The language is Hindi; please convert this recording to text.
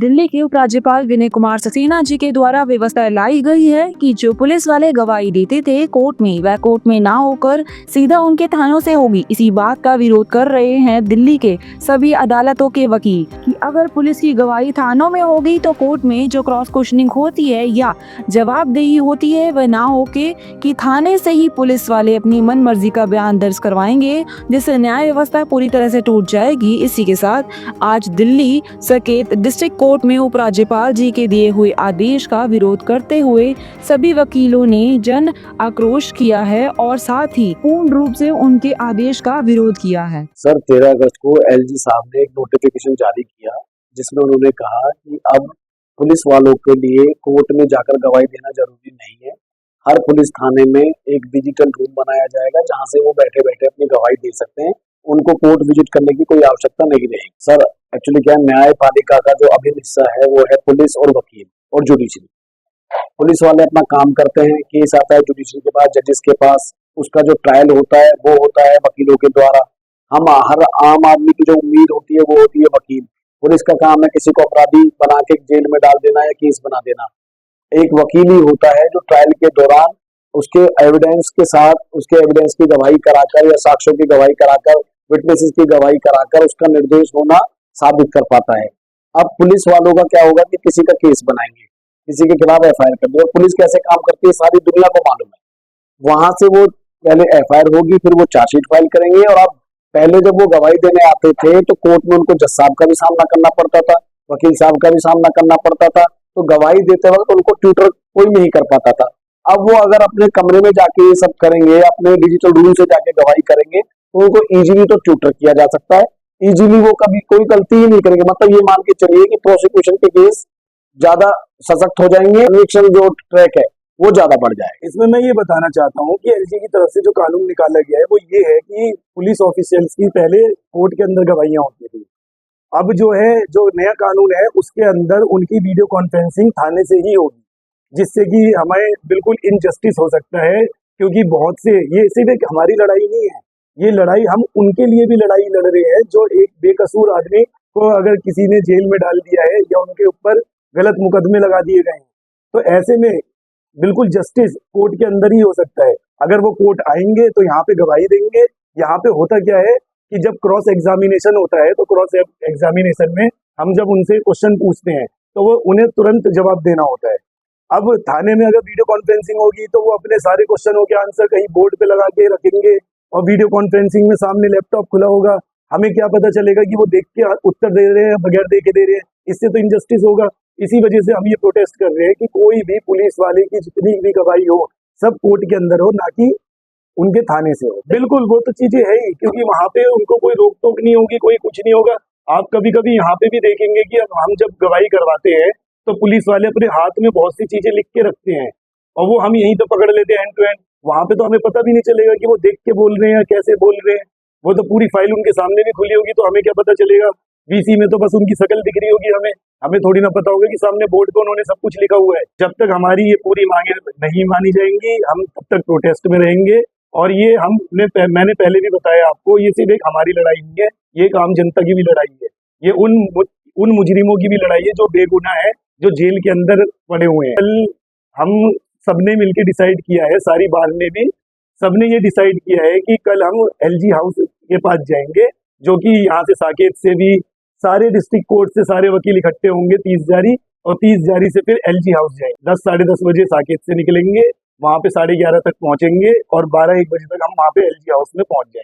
दिल्ली के उपराज्यपाल विनय कुमार सक्सेना जी के द्वारा व्यवस्था लाई गई है कि जो पुलिस वाले गवाही देते थे कोर्ट में, वह कोर्ट में ना होकर सीधा उनके थानों से होगी। इसी बात का विरोध कर रहे हैं दिल्ली के सभी अदालतों के वकील कि अगर पुलिस की गवाही थानों में होगी तो कोर्ट में जो क्रॉस क्वेश्चनिंग होती है या जवाबदेही होती है वह ना होके कि थाने से ही पुलिस वाले अपनी मन मर्जी का बयान दर्ज करवाएंगे, जिससे न्याय व्यवस्था पूरी तरह से टूट जाएगी। इसी के साथ आज दिल्ली साकेत डिस्ट्रिक्ट कोर्ट में उपराज्यपाल जी के दिए हुए आदेश का विरोध करते हुए सभी वकीलों ने जन आक्रोश किया है और साथ ही पूर्ण रूप से उनके आदेश का विरोध किया है। सर 13 अगस्त को एलजी साहब ने एक नोटिफिकेशन जारी किया जिसमें उन्होंने कहा कि अब पुलिस वालों के लिए कोर्ट में जाकर गवाही देना जरूरी नहीं है। हर पुलिस थाने में एक डिजिटल रूम बनाया जाएगा जहां से वो बैठे बैठे अपनी गवाही दे सकते हैं। उनको कोर्ट विजिट करने की कोई आवश्यकता नहीं रहेगी। सर एक्चुअली क्या न्यायपालिका का जो अभिन्न हिस्सा है वो है पुलिस और वकील और जुडिशरी। पुलिस वाले अपना काम करते हैं, केस आता है जुडिशरी के पास, जजेस के पास, उसका जो ट्रायल होता है वो होता है वकीलों के द्वारा। हम हर आम आदमी की जो उम्मीद होती है वो होती है वकील। पुलिस का काम है किसी को अपराधी बना के जेल में डाल देना या केस बना देना। एक वकील ही होता है जो ट्रायल के दौरान उसके एविडेंस के साथ, उसके एविडेंस की गवाही कराकर या साक्ष्यों की गवाही कराकर, विटनेसेस की गवाही कराकर उसका निर्दोष होना साबित कर पाता है। अब पुलिस वालों का क्या होगा कि किसी का केस बनाएंगे, किसी के खिलाफ एफआईआर कर देंगे। और पुलिस कैसे काम करती है सारी दुनिया को मालूम है। वहां से वो पहले एफआईआर होगी, फिर वो चार्जशीट फाइल करेंगे। और अब पहले जब वो गवाही देने आते थे तो कोर्ट में उनको जज साहब का भी सामना करना पड़ता था, वकील साहब का भी सामना करना पड़ता था। तो गवाही देते वक्त उनको ट्यूटर कोई नहीं कर पाता था। अब वो अगर अपने कमरे में जाके ये सब करेंगे, अपने डिजिटल रूम से जाके गवाही करेंगे, तो उनको इजीली तो ट्यूटर किया जा सकता है। इजीली वो कभी कोई गलती ही नहीं करेंगे। मतलब ये मान के चलिए कि प्रोसिक्यूशन के केस ज्यादा सशक्त हो जाएंगे, कन्विक्शन जो ट्रैक है वो ज्यादा बढ़ जाए। इसमें मैं ये बताना चाहता हूँ कि एलजी की तरफ से जो कानून निकाला गया है वो ये है कि पुलिस ऑफिशियल्स की पहले कोर्ट के अंदर गवाहियां होती थी। अब जो है, जो नया कानून है उसके अंदर उनकी वीडियो कॉन्फ्रेंसिंग थाने से ही होगी, जिससे कि हमें बिल्कुल इनजस्टिस हो सकता है। क्योंकि बहुत से, ये सिर्फ एक हमारी लड़ाई नहीं है, ये लड़ाई हम उनके लिए भी लड़ाई लड़ रहे हैं जो एक बेकसूर आदमी को अगर किसी ने जेल में डाल दिया है या उनके ऊपर गलत मुकदमे लगा दिए गए हैं, तो ऐसे में बिल्कुल जस्टिस कोर्ट के अंदर ही हो सकता है। अगर वो कोर्ट आएंगे तो यहाँ पे गवाही देंगे। यहाँ पे होता क्या है कि जब क्रॉस एग्जामिनेशन होता है तो क्रॉस एग्जामिनेशन में हम जब उनसे क्वेश्चन पूछते हैं तो वो उन्हें तुरंत जवाब देना होता है। अब थाने में अगर वीडियो कॉन्फ्रेंसिंग होगी तो वो अपने सारे क्वेश्चनों के आंसर कहीं बोर्ड पे लगा के रखेंगे और वीडियो कॉन्फ्रेंसिंग में सामने लैपटॉप खुला होगा। हमें क्या पता चलेगा कि वो देख के उत्तर दे रहे हैं बगैर देखे दे रहे हैं। इससे तो इनजस्टिस होगा। इसी वजह से हम ये प्रोटेस्ट कर रहे हैं कि कोई भी पुलिस वाले की जितनी भी गवाही हो सब कोर्ट के अंदर हो, ना कि उनके थाने से हो। बिल्कुल वो तो चीजें है ही, क्योंकि वहां पे उनको कोई रोक टोक नहीं होगी, कोई कुछ नहीं होगा। आप कभी कभी यहाँ पे भी देखेंगे कि हम जब गवाही करवाते हैं तो पुलिस वाले अपने हाथ में बहुत सी चीजें लिख के रखते हैं और वो हम यहीं पे पकड़ लेते हैं एंड टू एंड। वहां पे तो हमें पता भी नहीं चलेगा कि वो देख के बोल रहे हैं, कैसे बोल रहे हैं। वो तो पूरी फाइल उनके सामने भी खुली होगी, तो हमें क्या पता चलेगा। वीसी में तो बस उनकी शकल दिख रही होगी, हमें थोड़ी ना पता होगा कि सामने बोर्ड पे उन्होंने सब कुछ लिखा हुआ है। जब तक हमारी ये पूरी मांगे नहीं मानी जाएंगी हम तब तक प्रोटेस्ट में रहेंगे। और ये मैंने पहले भी बताया आपको, ये सिर्फ एक हमारी लड़ाई नहीं है, ये एक आम जनता की भी लड़ाई है। ये उन मुजरिमों की भी लड़ाई है जो बेगुनाह है, जो जेल के अंदर पड़े हुए हैं। कल हम सबने मिलकर डिसाइड किया है, सारी बार में भी सबने ये डिसाइड किया है कि कल हम एलजी हाउस के पास जाएंगे, जो कि यहाँ से साकेत से भी सारे डिस्ट्रिक्ट कोर्ट से सारे वकील इकट्ठे होंगे 30 जारी, और 30 जारी से फिर एलजी हाउस जाएंगे। 10 साढ़े 10 बजे साकेत से निकलेंगे, वहां पे 11:30 तक पहुंचेंगे और 12-1 बजे तक हम वहां पे एलजी हाउस में पहुंच जाएंगे।